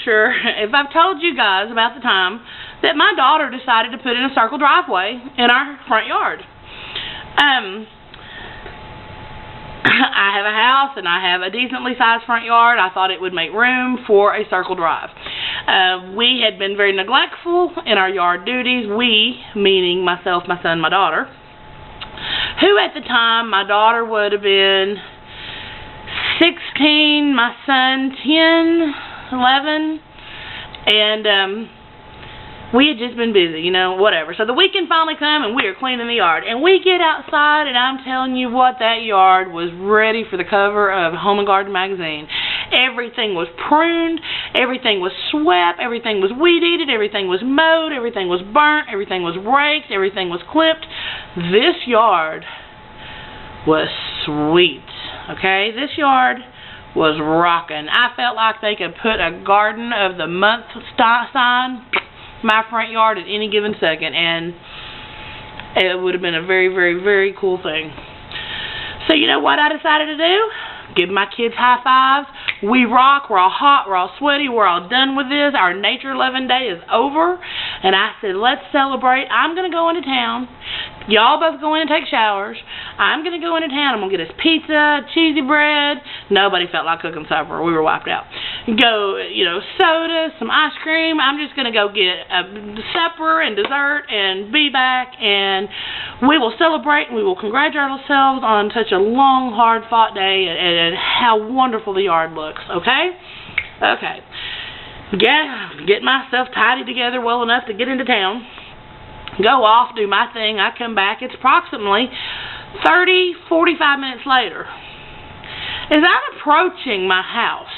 sure if I've told you guys about the time that my daughter decided to put in a circle driveway in our front yard. I have a house and I have a decently sized front yard. I thought it would make room for a circle drive. We had been very neglectful in our yard duties. We, meaning myself, my son, my daughter, who at the time, my daughter would have been 16, my son 10, 11, and we had just been busy, you know, whatever. So the weekend finally come and we are cleaning the yard. And we get outside and I'm telling you what, that yard was ready for the cover of Home and Garden magazine. Everything was pruned, everything was swept, everything was weed eated, everything was mowed, everything was burnt, everything was raked, everything was clipped. This yard was sweet, okay? This yard was rocking. I felt like they could put a Garden of the Month sign my front yard at any given second, and it would have been a very, very, very cool thing. So you know what I decided to do? Give my kids high fives. We rock. We're all hot. We're all sweaty. We're all done with this. Our nature loving day is over. And I said, let's celebrate. I'm going to go into town. Y'all both go in and take showers. I'm going to go into town. I'm going to get us pizza, cheesy bread. Nobody felt like cooking supper. We were wiped out. Go, you know, soda, some ice cream. I'm just going to go get a supper and dessert and be back. And we will celebrate and we will congratulate ourselves on such a long, hard-fought day and how wonderful the yard looks. Okay? Okay. Get myself tidied together well enough to get into town. Go off, do my thing. I come back. It's approximately 30, 45 minutes later. As I'm approaching my house,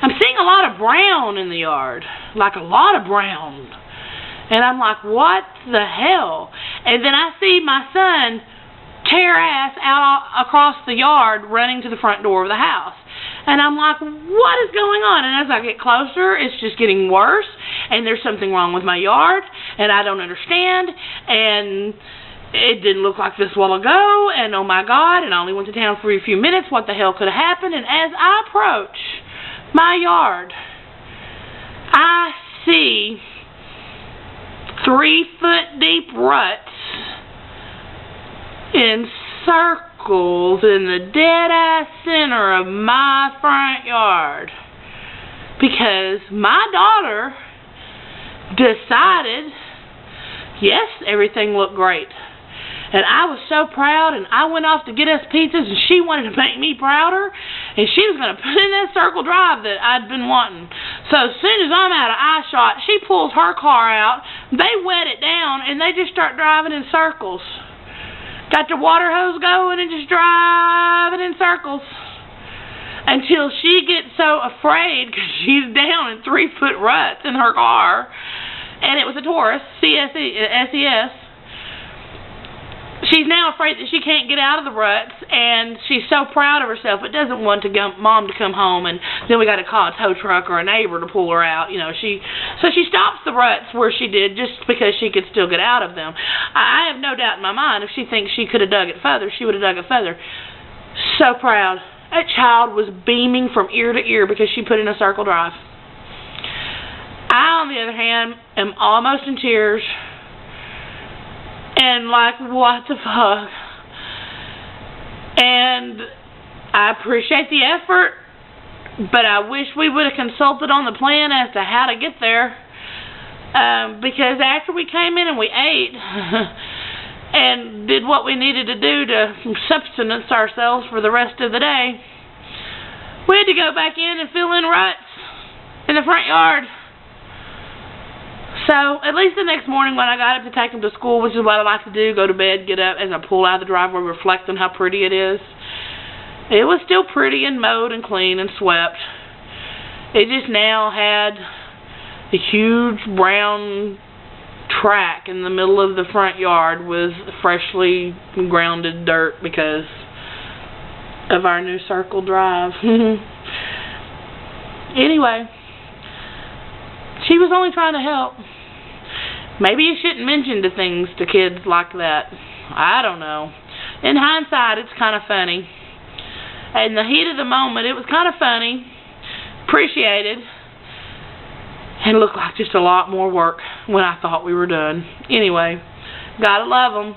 I'm seeing a lot of brown in the yard. Like a lot of brown. And I'm like, what the hell? And then I see my son tear ass out across the yard running to the front door of the house. And I'm like, what is going on? And as I get closer, it's just getting worse. And there's something wrong with my yard. And I don't understand. And it didn't look like this a while ago. And oh my God, and I only went to town for a few minutes. What the hell could have happened? And as I approach my yard, I see 3-foot deep ruts in circles in the dead-ass center of my front yard. Because my daughter decided, yes, everything looked great. And I was so proud, and I went off to get us pizzas, and she wanted to make me prouder, and she was going to put in that circle drive that I'd been wanting. So as soon as I'm out of eye shot, she pulls her car out, they wet it down, and they just start driving in circles. Got the water hose going and just driving in circles. Until she gets so afraid, because she's down in 3-foot ruts in her car, and it was a Taurus, SES. She's now afraid that she can't get out of the ruts, and she's so proud of herself, but doesn't want Mom to come home, and then we got to call a tow truck or a neighbor to pull her out. You know, so she stops the ruts where she did just because she could still get out of them. I have no doubt in my mind if she thinks she could have dug it further, she would have dug it further. So proud. That child was beaming from ear to ear because she put in a circle drive. I, on the other hand, am almost in tears. And like, what the fuck? And I appreciate the effort, but I wish we would have consulted on the plan as to how to get there. Because after we came in and we ate and did what we needed to do to subsistence ourselves for the rest of the day, we had to go back in and fill in ruts in the front yard. So, at least the next morning when I got up to take them to school, which is what I like to do, go to bed, get up, as I pull out of the driveway, reflect on how pretty it is. It was still pretty and mowed and clean and swept. It just now had a huge brown track in the middle of the front yard with freshly grounded dirt because of our new circle drive. Anyway, she was only trying to help. Maybe you shouldn't mention things to kids like that. I don't know. In hindsight, it's kind of funny. In the heat of the moment, it was kind of funny. Appreciated. and looked like just a lot more work when I thought we were done. Anyway, gotta love them.